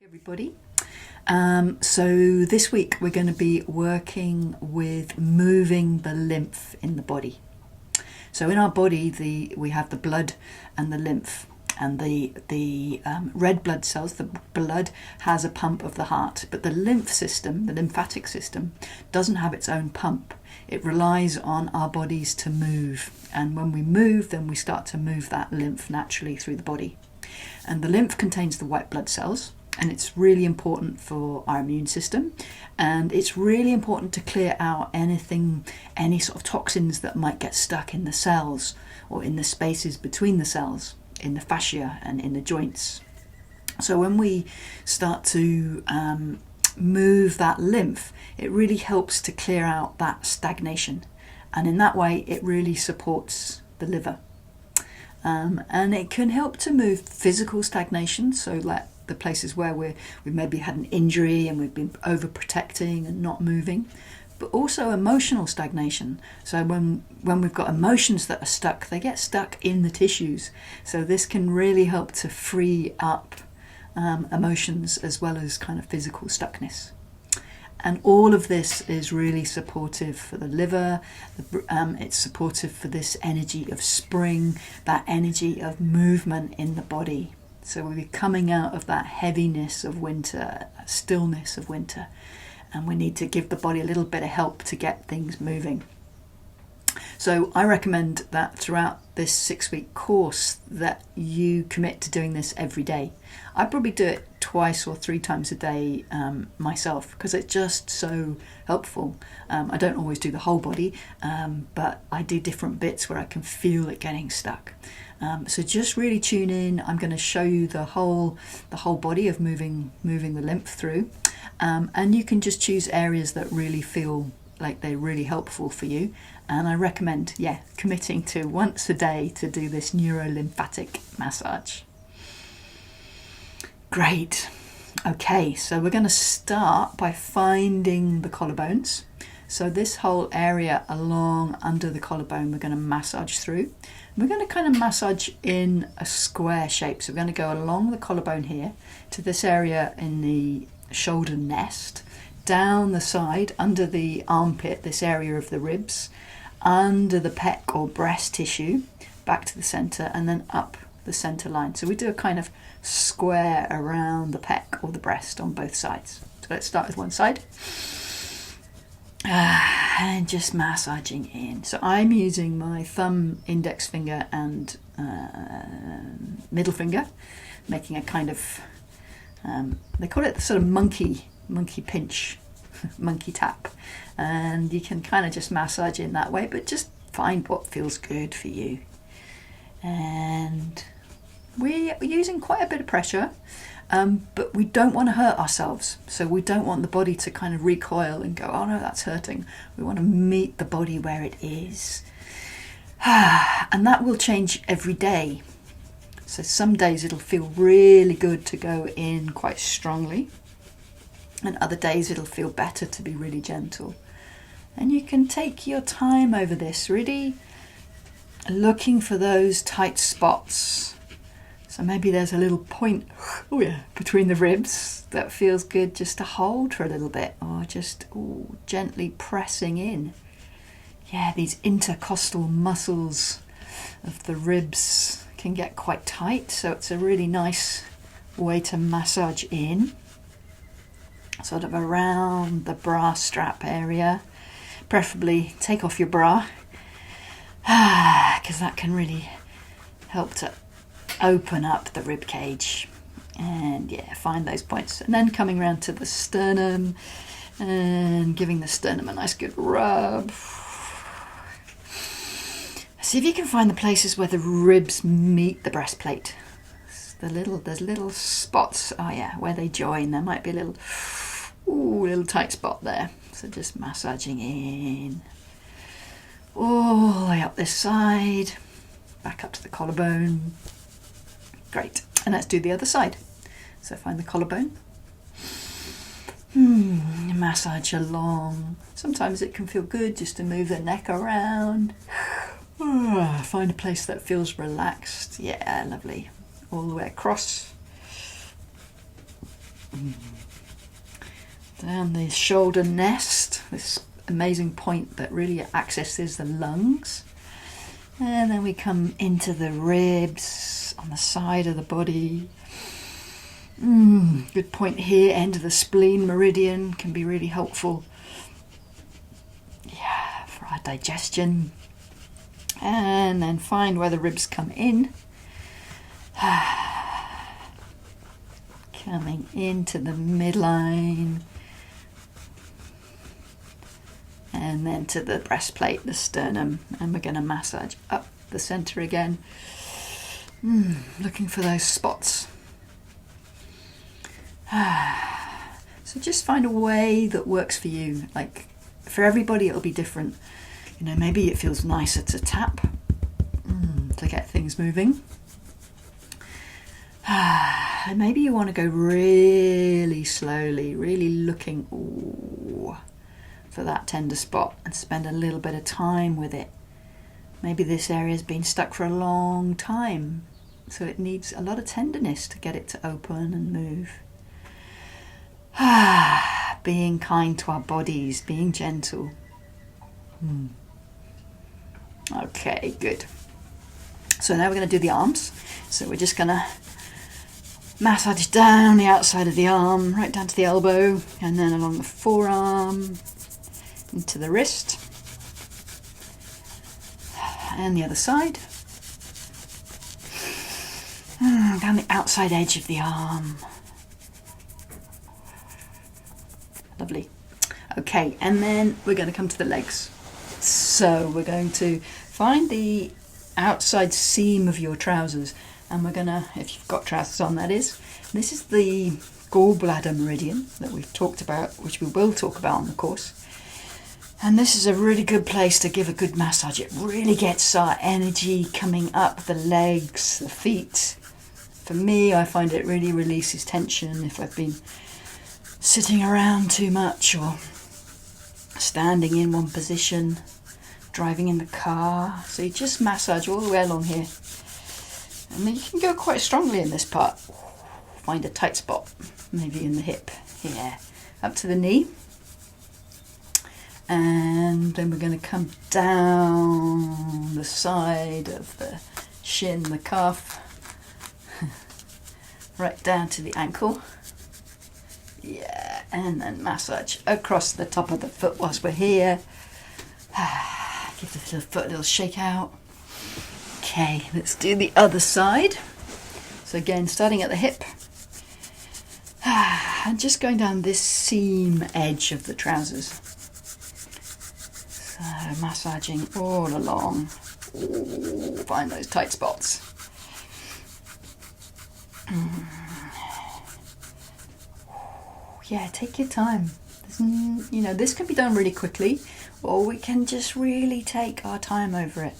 Everybody. So this week we're going to be working with moving the lymph in the body. So in our body we have the blood and the lymph, and the red blood cells, the blood has a pump of the heart, but the lymph system, the lymphatic system, doesn't have its own pump. It relies on our bodies to move, and when we move, then we start to move that lymph naturally through the body. And the lymph contains the white blood cells, and it's really important for our immune system, and it's really important to clear out any sort of toxins that might get stuck in the cells or in the spaces between the cells, in the fascia and in the joints. So when we start to move that lymph, it really helps to clear out that stagnation, and in that way it really supports the liver. And it can help to move physical stagnation, so like the places where we've maybe had an injury and we've been overprotecting and not moving, but also emotional stagnation. So when we've got emotions that are stuck, they get stuck in the tissues. So this can really help to free up emotions as well as kind of physical stuckness. And all of this is really supportive for the liver. It's supportive for this energy of spring, that energy of movement in the body. So we'll be coming out of that heaviness of winter, that stillness of winter, and we need to give the body a little bit of help to get things moving. So I recommend that throughout this 6-week course that you commit to doing this every day. I probably do it 2 or 3 times a day myself, because it's just so helpful. I don't always do the whole body, but I do different bits where I can feel it getting stuck. So just really tune in. I'm going to show you the whole body of moving the lymph through, and you can just choose areas that really feel like they're really helpful for you. And I recommend, committing to once a day to do this neuro-lymphatic massage. Great. Okay, so we're going to start by finding the collarbones. So this whole area along under the collarbone we're going to massage through. We're going to kind of massage in a square shape. So we're going to go along the collarbone here to this area in the shoulder nest, down the side, under the armpit, this area of the ribs, under the pec or breast tissue, back to the centre, and then up the centre line. So we do a kind of square around the pec or the breast on both sides. So let's start with one side. And just massaging in. So I'm using my thumb, index finger and middle finger, making a kind of, they call it the sort of monkey pinch, monkey tap. And you can kind of just massage in that way, but just find what feels good for you. And we're using quite a bit of pressure, but we don't want to hurt ourselves. So we don't want the body to kind of recoil and go, oh no, that's hurting. We want to meet the body where it is. And that will change every day. So some days it'll feel really good to go in quite strongly, and other days it'll feel better to be really gentle. And you can take your time over this, really looking for those tight spots. So maybe there's a little point, between the ribs that feels good just to hold for a little bit, or just gently pressing in. Yeah, these intercostal muscles of the ribs can get quite tight, so it's a really nice way to massage in, sort of around the bra strap area. Preferably take off your bra, because that can really help to open up the rib cage. And find those points, and then coming around to the sternum and giving the sternum a nice good rub. See if you can find the places where the ribs meet the breastplate. There's little spots, where they join. There might be a little tight spot there. So just massaging in, all the way up this side, back up to the collarbone. Great. And let's do the other side. So find the collarbone. Massage along. Sometimes it can feel good just to move the neck around. Find a place that feels relaxed. Yeah, lovely. All the way across. Down the shoulder nest, this amazing point that really accesses the lungs. And then we come into the ribs on the side of the body. Good point here, end of the spleen meridian can be really helpful. Yeah, for our digestion. And then find where the ribs come in. Coming into the midline. And then to the breastplate, the sternum, and we're going to massage up the center again. Looking for those spots. So just find a way that works for you. Like for everybody it'll be different. You know, maybe it feels nicer to tap to get things moving. And maybe you want to go really slowly, really looking for that tender spot and spend a little bit of time with it. Maybe this area's been stuck for a long time, so it needs a lot of tenderness to get it to open and move. Being kind to our bodies, being gentle. Okay, good. So now we're going to do the arms. So we're just going to massage down the outside of the arm, right down to the elbow, and then along the forearm, into the wrist, and the other side, down the outside edge of the arm. Lovely. Okay, and then we're going to come to the legs. So we're going to find the outside seam of your trousers, and we're going to, if you've got trousers on that is, this is the gallbladder meridian that we've talked about, which we will talk about on the course. And this is a really good place to give a good massage. It really gets our energy coming up the legs, the feet. For me, I find it really releases tension if I've been sitting around too much or standing in one position, driving in the car. So you just massage all the way along here. And then you can go quite strongly in this part. Find a tight spot, maybe in the hip here, up to the knee. And then we're going to come down the side of the shin, the calf, right down to the ankle. Yeah, and then massage across the top of the foot whilst we're here. Give the little foot a little shake out. Okay, let's do the other side. So again, starting at the hip. And just going down this seam edge of the trousers. So massaging all along. Ooh, find those tight spots. Yeah, take your time. You know, this can be done really quickly, or we can just really take our time over it.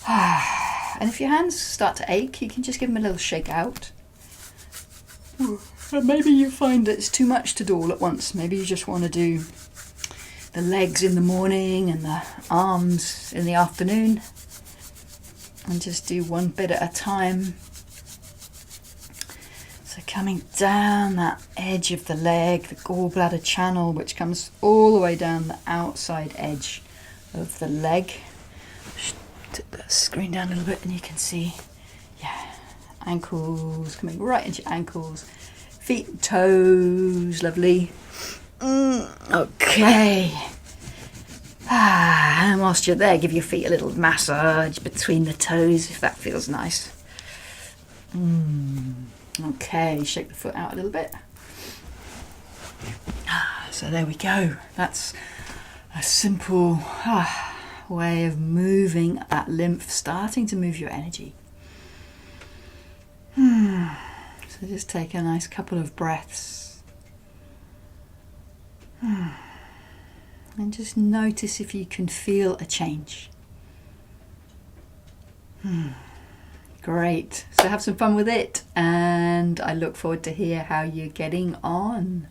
And if your hands start to ache, you can just give them a little shake out. And maybe you find that it's too much to do all at once. Maybe you just want to do the legs in the morning and the arms in the afternoon, and just do one bit at a time. So coming down that edge of the leg, the gallbladder channel, which comes all the way down the outside edge of the leg. Tip the screen down a little bit and you can see, yeah, ankles, coming right into your ankles, feet and toes, lovely. Okay. And whilst you're there, give your feet a little massage between the toes if that feels nice. Okay, shake the foot out a little bit. So there we go. That's a simple way of moving that lymph, starting to move your energy. So just take a nice couple of breaths. And just notice if you can feel a change. Great. So have some fun with it, and I look forward to hear how you're getting on.